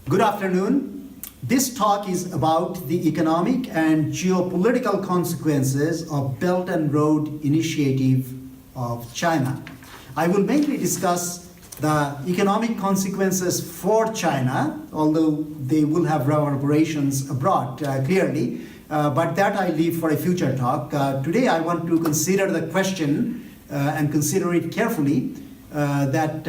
Good afternoon. This talk is about the economic and geopolitical consequences of Belt and Road Initiative of China. I will mainly discuss the economic consequences for China, although they will have reverberations abroad, clearly, but that I leave for a future talk. Today I want to consider the question and consider it carefully that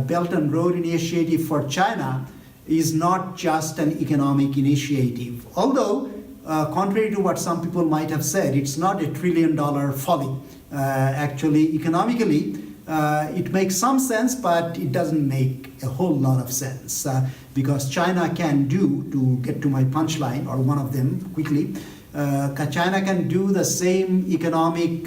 Belt and Road Initiative for China is not just an economic initiative. Although, contrary to what some people might have said, it's not $1 trillion folly. Actually, economically, it makes some sense, but it doesn't make a whole lot of sense because China can do, to get to my punchline, or one of them quickly, China can do the same economic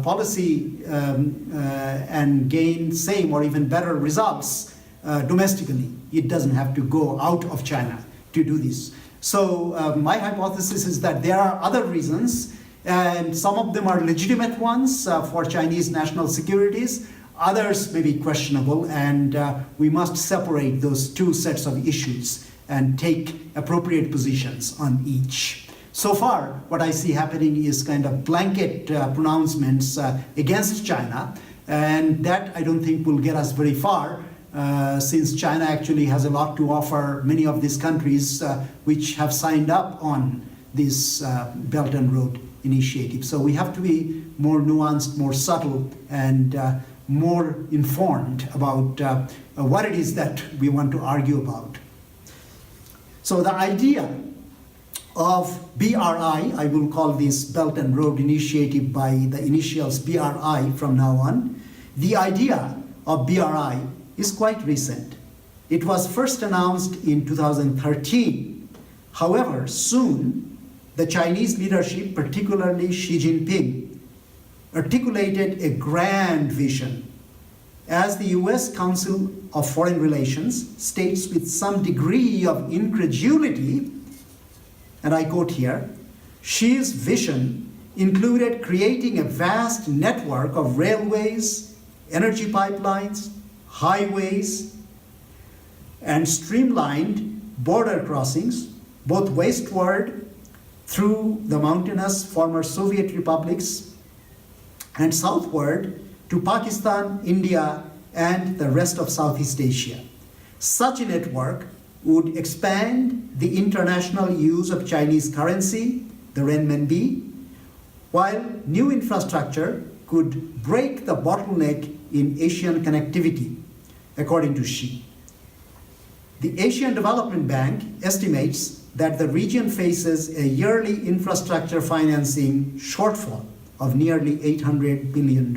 policy and gain same or even better results domestically. It doesn't have to go out of China to do this. So my hypothesis is that there are other reasons, and some of them are legitimate ones for Chinese national securities. Others may be questionable, and we must separate those two sets of issues and take appropriate positions on each. So far, what I see happening is kind of blanket pronouncements against China, and that I don't think will get us very far, since China actually has a lot to offer many of these countries which have signed up on this Belt and Road Initiative. So we have to be more nuanced, more subtle, and more informed about what it is that we want to argue about. So the idea of BRI, I will call this Belt and Road Initiative by the initials BRI from now on. The idea of BRI is quite recent. It was first announced in 2013. However, soon the Chinese leadership, particularly Xi Jinping, articulated a grand vision. As the US Council of Foreign Relations states with some degree of incredulity, and I quote here, Xi's vision included creating a vast network of railways, energy pipelines, highways, and streamlined border crossings, both westward through the mountainous former Soviet republics and southward to Pakistan, India, and the rest of Southeast Asia. Such a network would expand the international use of Chinese currency, the renminbi, while new infrastructure could break the bottleneck in Asian connectivity, according to Xi. The Asian Development Bank estimates that the region faces a yearly infrastructure financing shortfall of nearly $800 billion.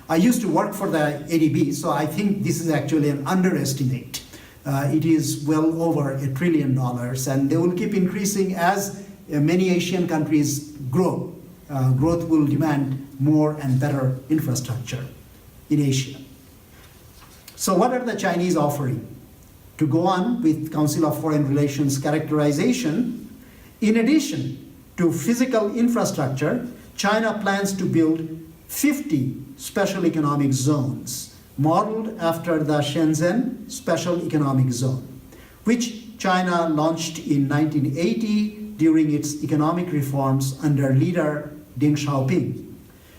I used to work for the ADB, so I think this is actually an underestimate. It is well over $1 trillion, and they will keep increasing as many Asian countries grow. Growth will demand more and better infrastructure in Asia. So what are the Chinese offering? To go on with Council of Foreign Relations characterization, in addition to physical infrastructure, China plans to build 50 special economic zones, modeled after the Shenzhen Special Economic Zone, which China launched in 1980 during its economic reforms under leader Deng Xiaoping.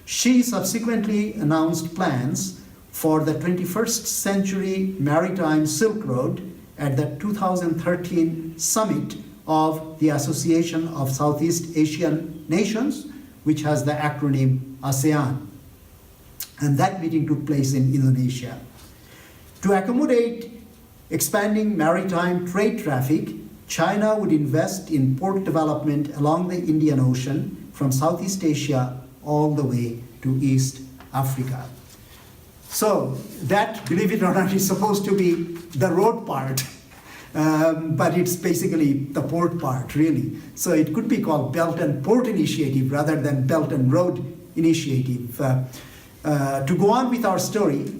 Xi subsequently announced plans for the 21st Century Maritime Silk Road at the 2013 summit of the Association of Southeast Asian Nations, which has the acronym ASEAN. And that meeting took place in Indonesia. To accommodate expanding maritime trade traffic, China would invest in port development along the Indian Ocean from Southeast Asia all the way to East Africa. So that, believe it or not, is supposed to be the road part, but it's basically the port part, really. So it could be called Belt and Port Initiative rather than Belt and Road Initiative. To go on with our story,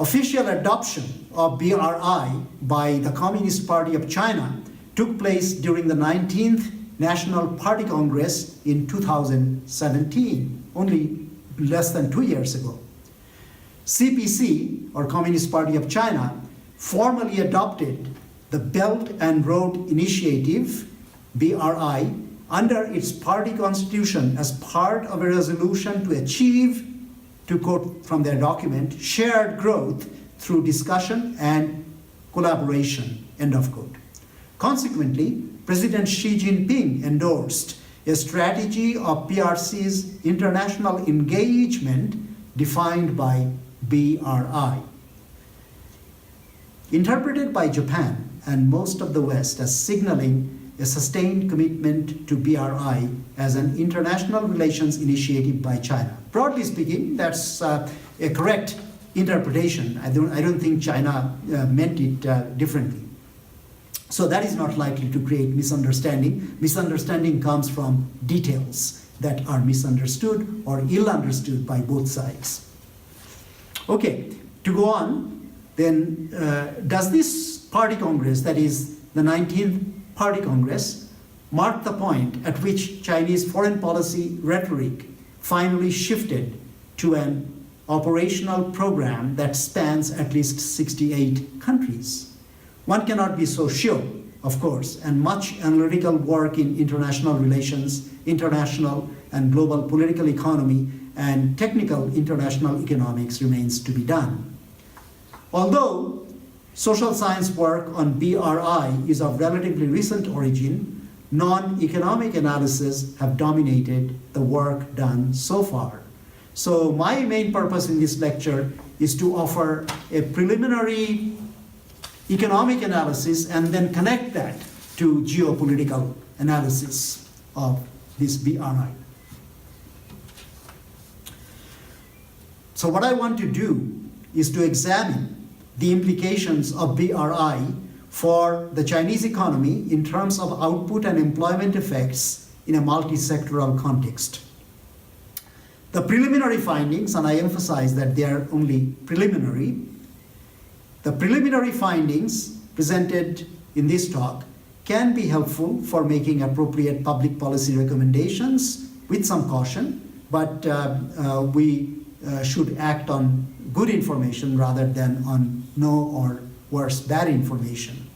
official adoption of BRI by the Communist Party of China took place during the 19th National Party Congress in 2017, only less than 2 years ago. CPC, or Communist Party of China, formally adopted the Belt and Road Initiative, BRI, under its party constitution as part of a resolution to achieve, to quote from their document, shared growth through discussion and collaboration, end of quote. Consequently, President Xi Jinping endorsed a strategy of PRC's international engagement defined by BRI. Interpreted by Japan and most of the West as signaling a sustained commitment to BRI as an international relations initiative by China. Broadly speaking, that's a correct interpretation. I don't think China meant it differently. So that is not likely to create misunderstanding. Misunderstanding comes from details that are misunderstood or ill understood by both sides. Okay, to go on, then does this party congress, that is the 19th Party Congress, mark the point at which Chinese foreign policy rhetoric finally shifted to an operational program that spans at least 68 countries? One cannot be so sure, of course, and much analytical work in international relations, international and global political economy, and technical international economics remains to be done. Although social science work on BRI is of relatively recent origin, non-economic analysis have dominated the work done so far. So my main purpose in this lecture is to offer a preliminary economic analysis and then connect that to geopolitical analysis of this BRI. So what I want to do is to examine the implications of BRI for the Chinese economy in terms of output and employment effects in a multi-sectoral context. The preliminary findings, and I emphasize that they are only preliminary, the preliminary findings presented in this talk can be helpful for making appropriate public policy recommendations with some caution, but we should act on good information rather than on no or worse, bad information.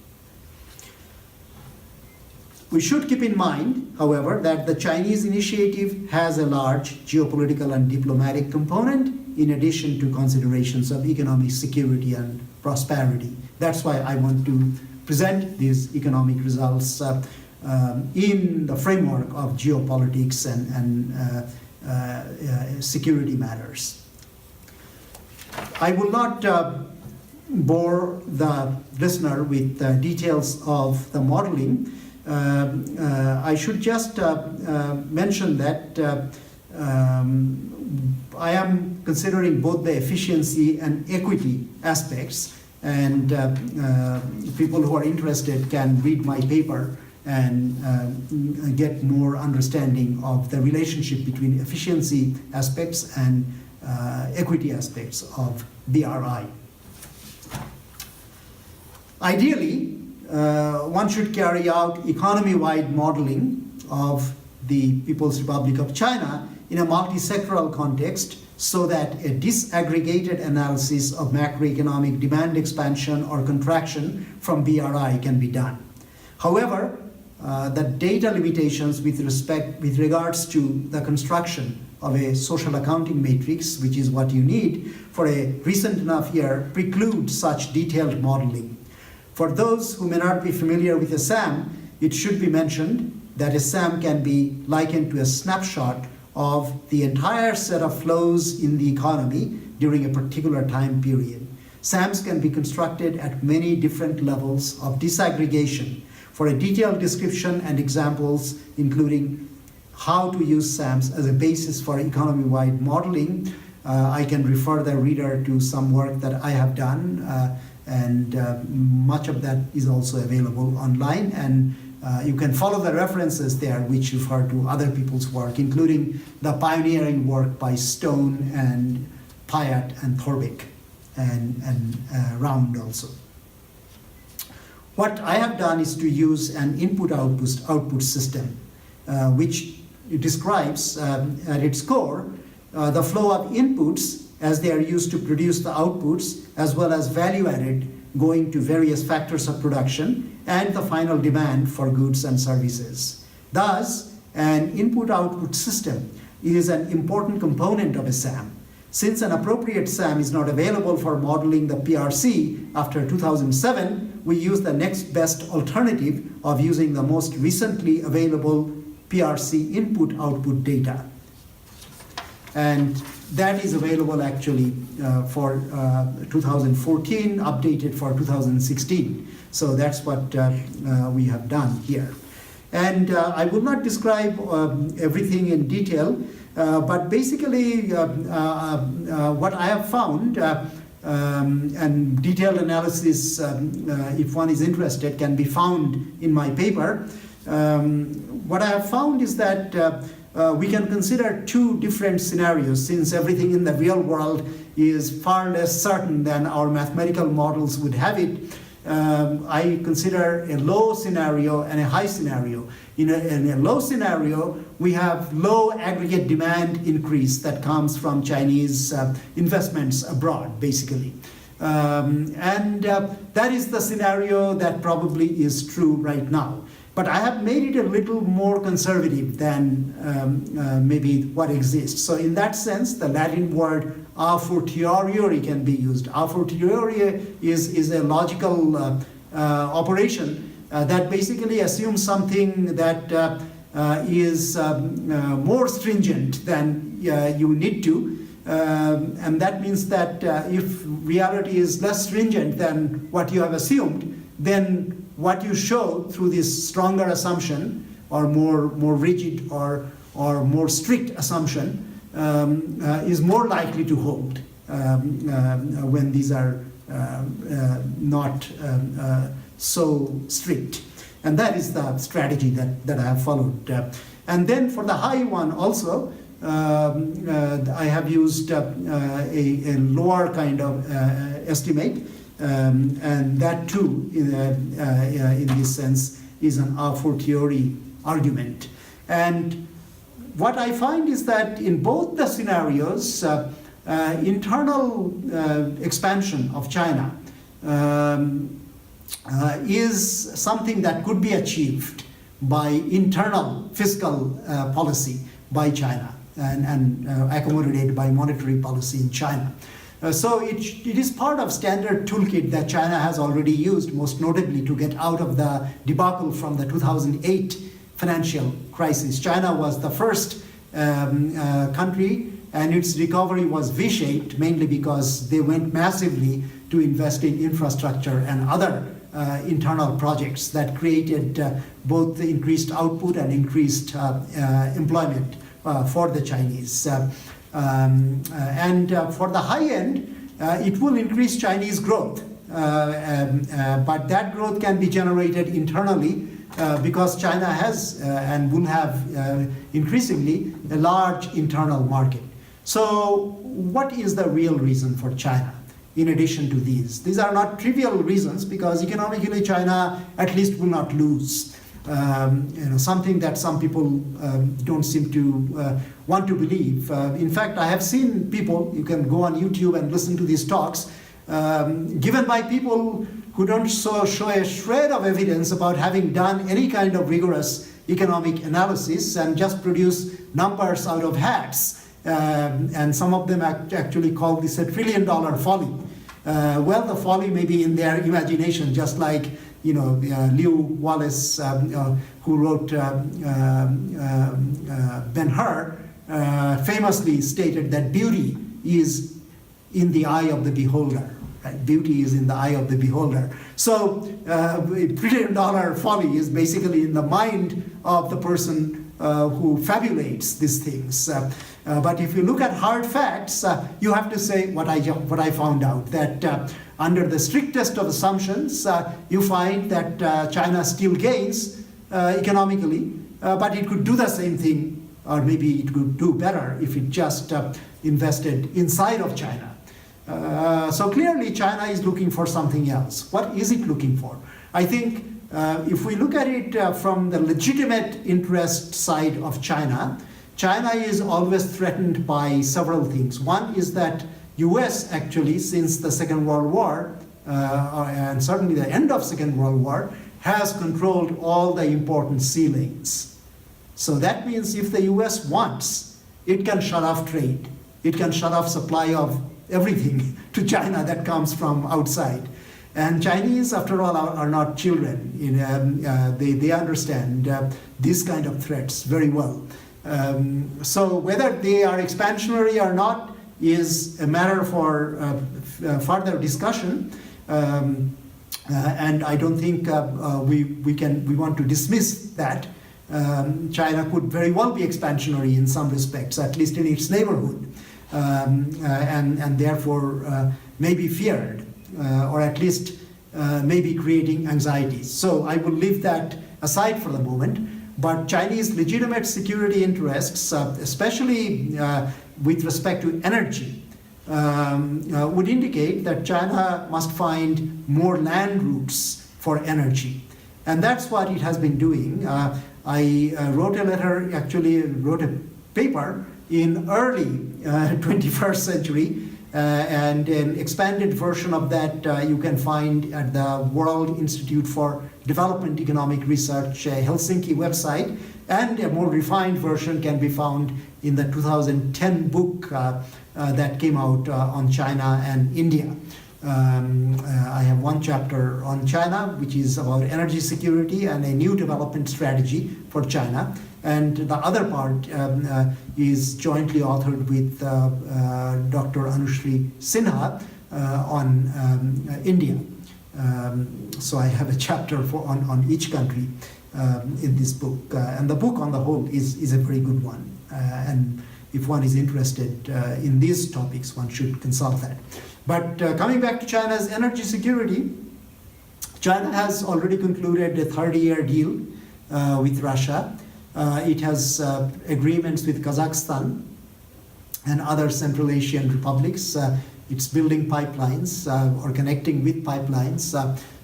We should keep in mind, however, that the Chinese initiative has a large geopolitical and diplomatic component in addition to considerations of economic security and prosperity. That's why I want to present these economic results in the framework of geopolitics and security matters. I will not bore the listener with details of the modeling. I should just mention that I am considering both the efficiency and equity aspects, and people who are interested can read my paper and get more understanding of the relationship between efficiency aspects and equity aspects of BRI. Ideally, one should carry out economy-wide modeling of the People's Republic of China in a multi-sectoral context so that a disaggregated analysis of macroeconomic demand expansion or contraction from BRI can be done. However, the data limitations with regards to the construction of a social accounting matrix, which is what you need for a recent enough year, preclude such detailed modeling. For those who may not be familiar with a SAM, it should be mentioned that a SAM can be likened to a snapshot of the entire set of flows in the economy during a particular time period. SAMs can be constructed at many different levels of disaggregation. For a detailed description and examples, including how to use SAMs as a basis for economy-wide modeling, I can refer the reader to some work that I have done, and much of that is also available online, and you can follow the references there which refer to other people's work, including the pioneering work by Stone and Pyatt and Thorbecke and Round also. What I have done is to use an input-output system, which describes at its core the flow of inputs as they are used to produce the outputs, as well as value-added going to various factors of production and the final demand for goods and services. Thus, an input-output system is an important component of a SAM. Since an appropriate SAM is not available for modeling the PRC after 2007, we use the next best alternative of using the most recently available PRC input-output data. And that is available actually for 2014, updated for 2016. So that's what we have done here. And I will not describe everything in detail, but basically what I have found, and detailed analysis, if one is interested, can be found in my paper. What I have found is that we can consider two different scenarios, since everything in the real world is far less certain than our mathematical models would have it. I consider a low scenario and a high scenario. In a low scenario, we have low aggregate demand increase that comes from Chinese investments abroad, basically. And that is the scenario that probably is true right now. But I have made it a little more conservative than maybe what exists. So in that sense, the Latin word a fortiori can be used. A fortiori is a logical operation that basically assumes something that is more stringent than you need to. And that means that if reality is less stringent than what you have assumed, then what you show through this stronger assumption, or more rigid or more strict assumption, is more likely to hold when these are not so strict. And that is the strategy that I have followed. And then for the high one also, I have used a lower kind of estimate. And that too, in this sense, is an a fortiori argument. And what I find is that in both the scenarios, internal expansion of China is something that could be achieved by internal fiscal policy by China and accommodated by monetary policy in China. So it is part of standard toolkit that China has already used, most notably to get out of the debacle from the 2008 financial crisis. China was the first country, and its recovery was V-shaped, mainly because they went massively to invest in infrastructure and other internal projects that created both the increased output and increased employment for the Chinese. And for the high end, it will increase Chinese growth, but that growth can be generated internally because China has and will have increasingly a large internal market. So what is the real reason for China in addition to these? These are not trivial reasons, because economically China at least will not lose. Something that some people don't seem to want to believe. In fact, I have seen people, you can go on YouTube and listen to these talks, given by people who don't show a shred of evidence about having done any kind of rigorous economic analysis and just produce numbers out of hats. And some of them actually call this $1 trillion folly. Well, the folly may be in their imagination, just like Lew Wallace, who wrote Ben-Hur, famously stated that beauty is in the eye of the beholder. Right? Beauty is in the eye of the beholder. So $1 trillion folly is basically in the mind of the person who fabulates these things. But if you look at hard facts, you have to say what I found out, that under the strictest of assumptions, you find that China still gains economically, but it could do the same thing, or maybe it could do better if it just invested inside of China. So clearly China is looking for something else. What is it looking for? I think if we look at it from the legitimate interest side of China, China is always threatened by several things. One is that US actually, since the Second World War, and certainly the end of Second World War, has controlled all the important sea lanes. So that means if the US wants, it can shut off trade. It can shut off supply of everything to China that comes from outside. And Chinese, after all, are not children. They understand these kind of threats very well. So whether they are expansionary or not is a matter for further discussion. And I don't think we want to dismiss that. China could very well be expansionary in some respects, at least in its neighborhood, and therefore may be feared, or at least may be creating anxieties. So I will leave that aside for the moment. But Chinese legitimate security interests, especially with respect to energy, would indicate that China must find more land routes for energy. And that's what it has been doing. I wrote a letter, actually wrote a paper in early 21st century, and an expanded version of that you can find at the World Institute for Development Economic Research Helsinki website, and a more refined version can be found in the 2010 book that came out on China and India. I have one chapter on China, which is about energy security and a new development strategy for China. And the other part is jointly authored with Dr. Anushree Sinha on India. So I have a chapter on each country in this book. And the book on the whole is a very good one. And if one is interested in these topics, one should consult that. But coming back to China's energy security, China has already concluded a 30-year deal with Russia. It has agreements with Kazakhstan and other Central Asian republics. It's building pipelines or connecting with pipelines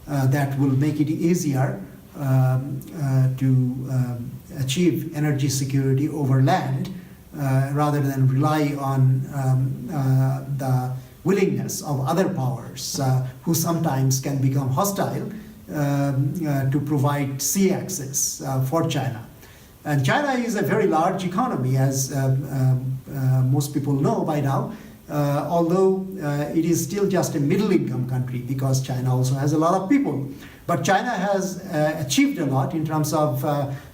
that will make it easier to achieve energy security over land rather than rely on the willingness of other powers who sometimes can become hostile to provide sea access for China. And China is a very large economy, as most people know by now, although it is still just a middle-income country because China also has a lot of people. But China has achieved a lot in terms of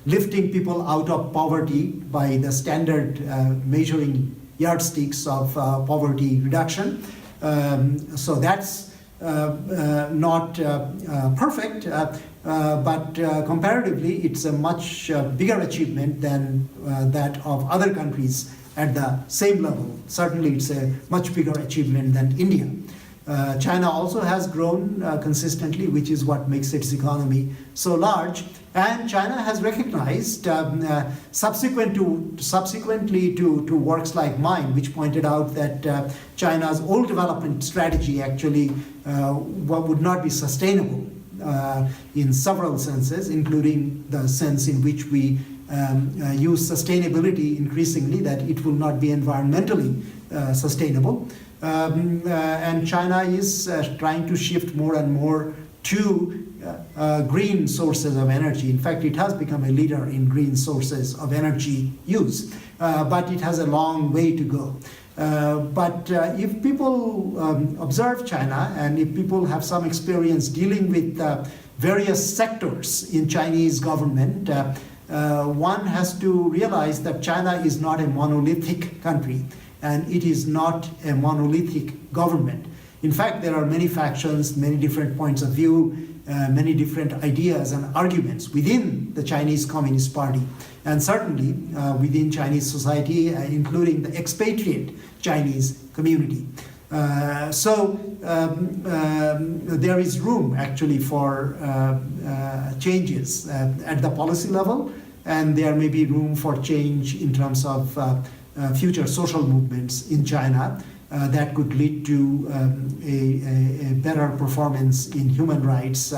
lifting people out of poverty by the standard measuring yardsticks of poverty reduction. So that's not perfect, but comparatively it's a much bigger achievement than that of other countries at the same level. Certainly it's a much bigger achievement than India. China also has grown consistently, which is what makes its economy so large. And China has recognized, subsequently to works like mine, which pointed out that China's old development strategy actually would not be sustainable in several senses, including the sense in which we use sustainability increasingly, that it will not be environmentally sustainable. And China is trying to shift more and more to green sources of energy. In fact, it has become a leader in green sources of energy use, but it has a long way to go. But if people observe China, and if people have some experience dealing with various sectors in Chinese government, one has to realize that China is not a monolithic country, and it is not a monolithic government. In fact, there are many factions, many different points of view, many different ideas and arguments within the Chinese Communist Party, and certainly within Chinese society, including the expatriate Chinese community. So there is room actually for changes at the policy level, and there may be room for change in terms of future social movements in China that could lead to a better performance in human rights,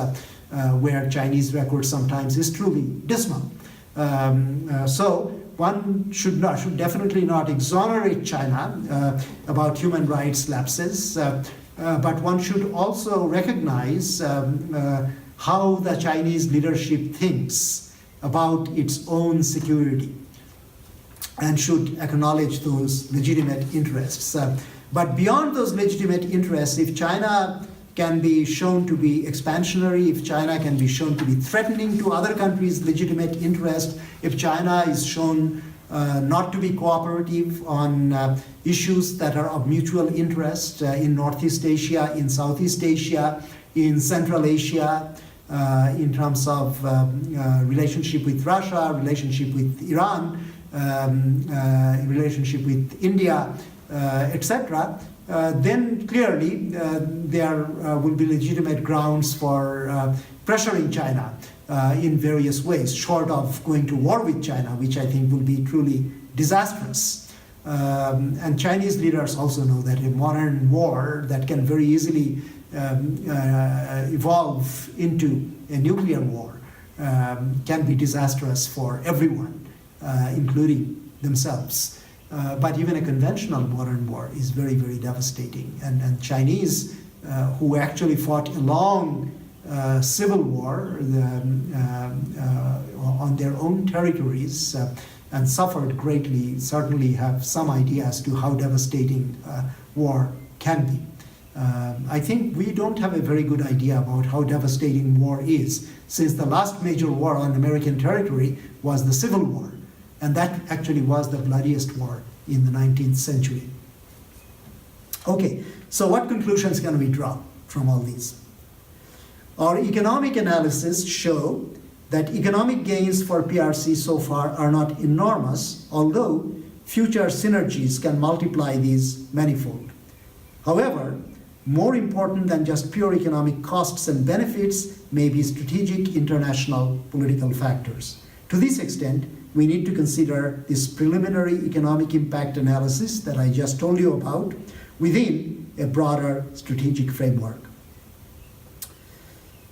where Chinese record sometimes is truly dismal. So one should definitely not exonerate China about human rights lapses. but one should also recognize how the Chinese leadership thinks about its own security and should acknowledge those legitimate interests. But beyond those legitimate interests, if China can be shown to be expansionary, if China can be shown to be threatening to other countries' legitimate interest, if China is shown not to be cooperative on issues that are of mutual interest in Northeast Asia, in Southeast Asia, in Central Asia, in terms of relationship with Russia, relationship with Iran, relationship with India, etc., then clearly there will be legitimate grounds for pressuring China in various ways, short of going to war with China, which I think will be truly disastrous. And Chinese leaders also know that a modern war that can very easily evolve into a nuclear war can be disastrous for everyone, including themselves. But even a conventional modern war is very, very devastating. And Chinese, who actually fought a long civil war on their own territories and suffered greatly, certainly have some idea as to how devastating war can be. I think we don't have a very good idea about how devastating war is, since the last major war on American territory was the Civil War. And that actually was the bloodiest war in the 19th century. Okay, so what conclusions can we draw from all these? Our economic analysis show that economic gains for PRC so far are not enormous, although future synergies can multiply these manifold. However, more important than just pure economic costs and benefits may be strategic international political factors. To this extent, we need to consider this preliminary economic impact analysis that I just told you about within a broader strategic framework.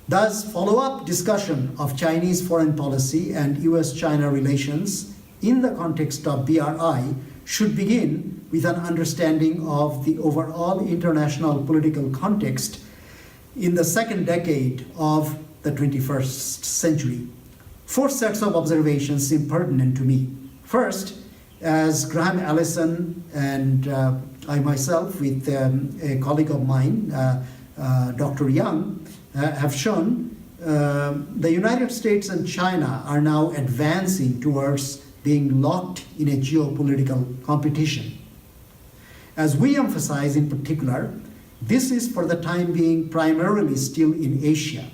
Thus, follow-up discussion of Chinese foreign policy and US-China relations in the context of BRI should begin with an understanding of the overall international political context in the second decade of the 21st century. 4 sets of observations seem pertinent to me. First, as Graham Allison and I myself, with a colleague of mine, Dr. Young, have shown, the United States and China are now advancing towards being locked in a geopolitical competition. As we emphasize in particular, this is for the time being primarily still in Asia.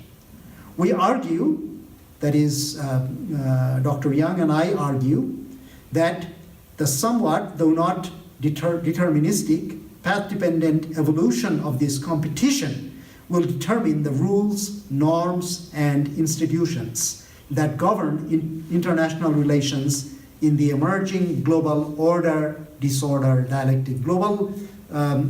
We argue, that is, Dr. Young and I argue, that the somewhat, though not deterministic, path-dependent evolution of this competition will determine the rules, norms, and institutions that govern international relations in the emerging global order-disorder dialectic. Global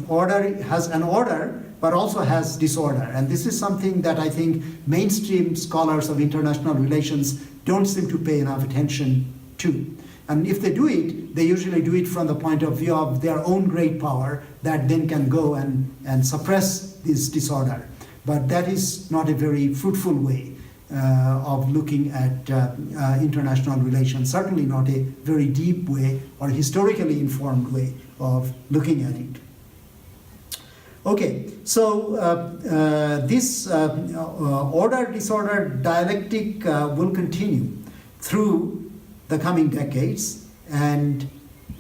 order has an order, but also has disorder. And this is something that I think mainstream scholars of international relations don't seem to pay enough attention to. And if they do it, they usually do it from the point of view of their own great power that then can go and suppress this disorder. But that is not a very fruitful way of looking at international relations, certainly not a very deep way or historically informed way of looking at it. Okay, so this order-disorder dialectic will continue through the coming decades, and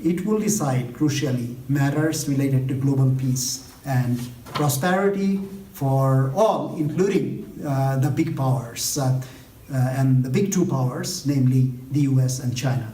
it will decide, crucially, matters related to global peace and prosperity for all, including the big powers and the big 2 powers, namely the US and China.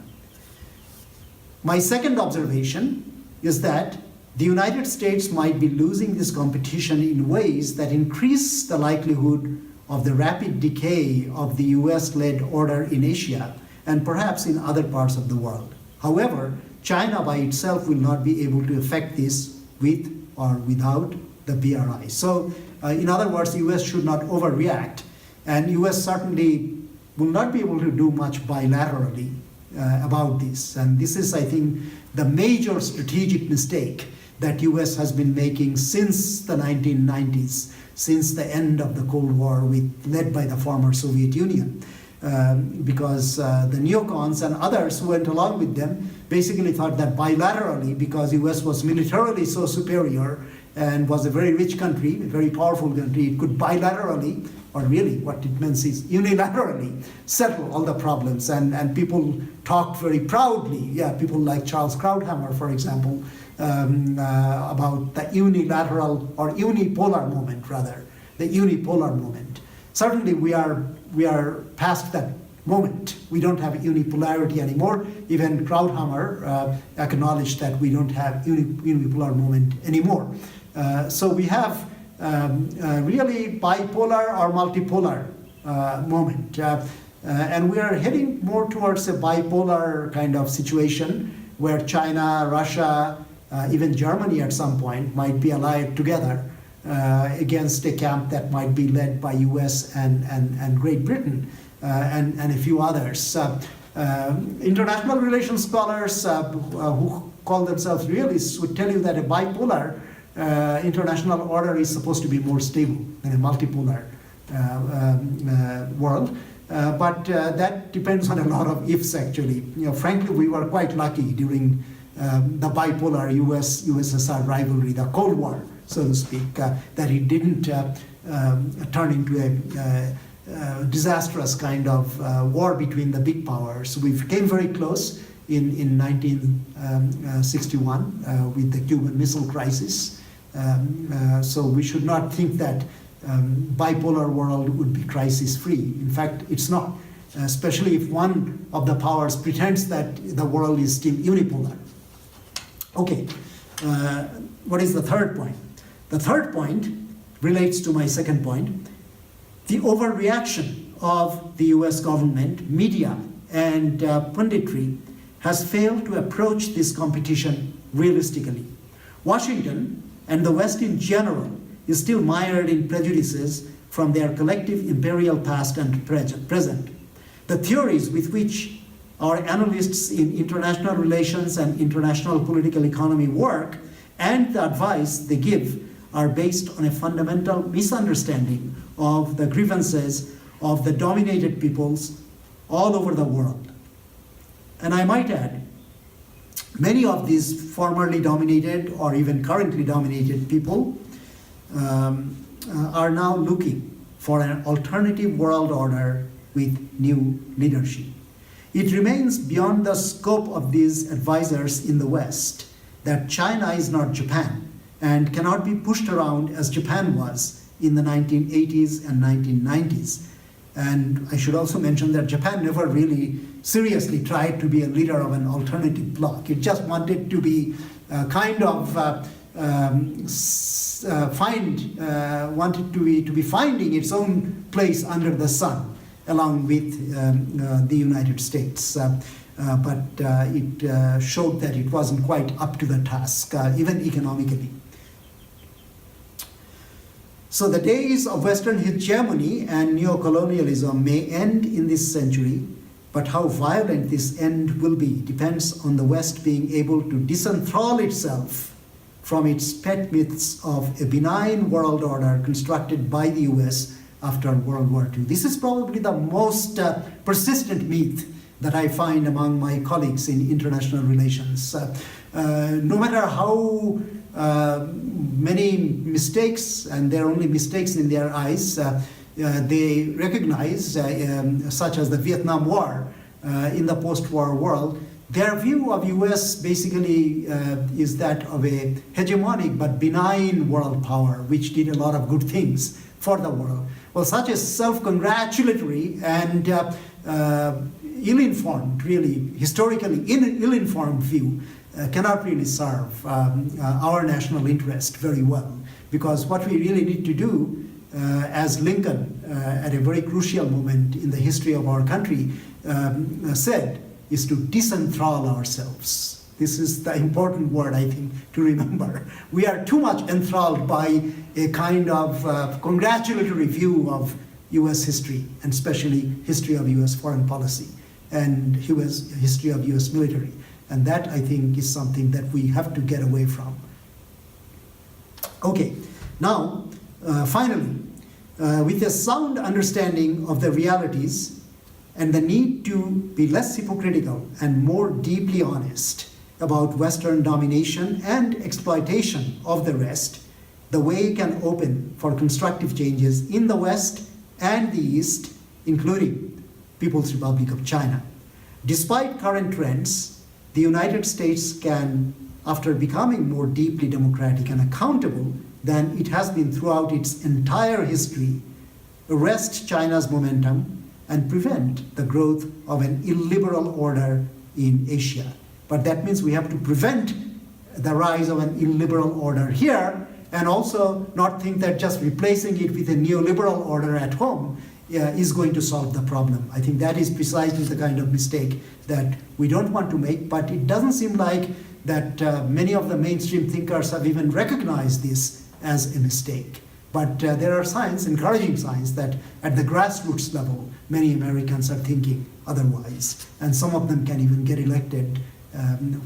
My second observation is that the United States might be losing this competition in ways that increase the likelihood of the rapid decay of the US-led order in Asia and perhaps in other parts of the world. However, China by itself will not be able to affect this with or without the BRI. So, in other words, the US should not overreact, and US certainly will not be able to do much bilaterally about this. And this is, I think, the major strategic mistake that US has been making since the 1990s, since the end of the Cold War, led by the former Soviet Union. Because the neocons and others who went along with them basically thought that bilaterally, because US was militarily so superior and was a very rich country, a very powerful country, it could bilaterally, or really what it means is unilaterally, settle all the problems. And people talked very proudly, people like Charles Krauthammer, for example, about the unilateral or unipolar moment, rather, the unipolar moment. Certainly we are past that moment. We don't have unipolarity anymore. Even Krauthammer acknowledged that we don't have unipolar moment anymore. So we have really bipolar or multipolar moment. And we are heading more towards a bipolar kind of situation where China, Russia, even Germany at some point might be allied together against a camp that might be led by US and Great Britain and a few others. International relations scholars who call themselves realists would tell you that a bipolar international order is supposed to be more stable than a multipolar world. But that depends on a lot of ifs, actually. Frankly, we were quite lucky during the bipolar US-USSR rivalry, the Cold War, so to speak, that it didn't turn into a disastrous kind of war between the big powers. We came very close in 1961 with the Cuban Missile Crisis. So we should not think that bipolar world would be crisis-free. In fact, it's not, especially if one of the powers pretends that the world is still unipolar. Okay, what is the third point? The third point relates to my second point. The overreaction of the US government, media, and punditry has failed to approach this competition realistically. Washington and the West in general is still mired in prejudices from their collective imperial past and present. The theories with which our analysts in international relations and international political economy work and the advice they give are based on a fundamental misunderstanding of the grievances of the dominated peoples all over the world. And I might add, many of these formerly dominated or even currently dominated people are now looking for an alternative world order with new leadership. It remains beyond the scope of these advisors in the West that China is not Japan and cannot be pushed around as Japan was in the 1980s and 1990s. And I should also mention that Japan never really seriously tried to be a leader of an alternative bloc. It just wanted to be wanted to be finding its own place under the sun, along with the United States. But it showed that it wasn't quite up to the task, even economically. So the days of Western hegemony and neocolonialism may end in this century, but how violent this end will be depends on the West being able to disenthrall itself from its pet myths of a benign world order constructed by the US after World War II. This is probably the most persistent myth that I find among my colleagues in international relations. No matter how many mistakes, and they're only mistakes in their eyes, they recognize, such as the Vietnam War in the post-war world, their view of US basically is that of a hegemonic but benign world power, which did a lot of good things for the world. Well, such a self-congratulatory and ill-informed, really, historically ill-informed view cannot really serve our national interest very well. Because what we really need to do, as Lincoln, at a very crucial moment in the history of our country, said, is to disenthrall ourselves. This is the important word, I think, to remember. We are too much enthralled by a kind of congratulatory view of US history, and especially history of US foreign policy and history of US military. And that, I think, is something that we have to get away from. Okay, now, finally, with a sound understanding of the realities and the need to be less hypocritical and more deeply honest about Western domination and exploitation of the West, the way can open for constructive changes in the West and the East, including People's Republic of China. Despite current trends, the United States can, after becoming more deeply democratic and accountable than it has been throughout its entire history, arrest China's momentum and prevent the growth of an illiberal order in Asia. But that means we have to prevent the rise of an illiberal order here, and also not think that just replacing it with a neoliberal order at home is going to solve the problem. I think that is precisely the kind of mistake that we don't want to make, but it doesn't seem like that many of the mainstream thinkers have even recognized this as a mistake. But there are signs, encouraging signs, that at the grassroots level, many Americans are thinking otherwise. And some of them can even get elected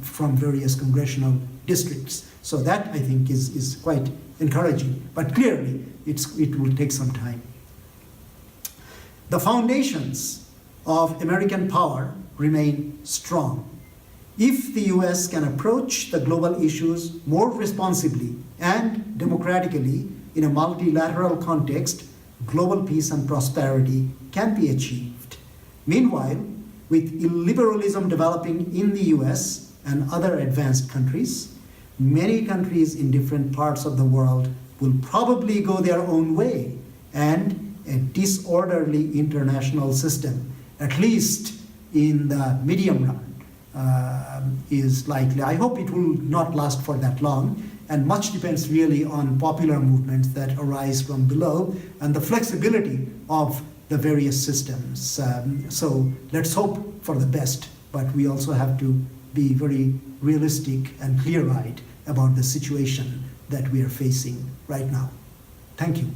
from various congressional districts. So that, I think, is quite encouraging. But clearly, it will take some time. The foundations of American power remain strong. If the US can approach the global issues more responsibly and democratically in a multilateral context, global peace and prosperity can be achieved. Meanwhile, with illiberalism developing in the US and other advanced countries, many countries in different parts of the world will probably go their own way, and a disorderly international system, at least in the medium run, is likely. I hope it will not last for that long, and much depends really on popular movements that arise from below and the flexibility of the various systems. So let's hope for the best, but we also have to be very realistic and clear-eyed about the situation that we are facing right now. Thank you.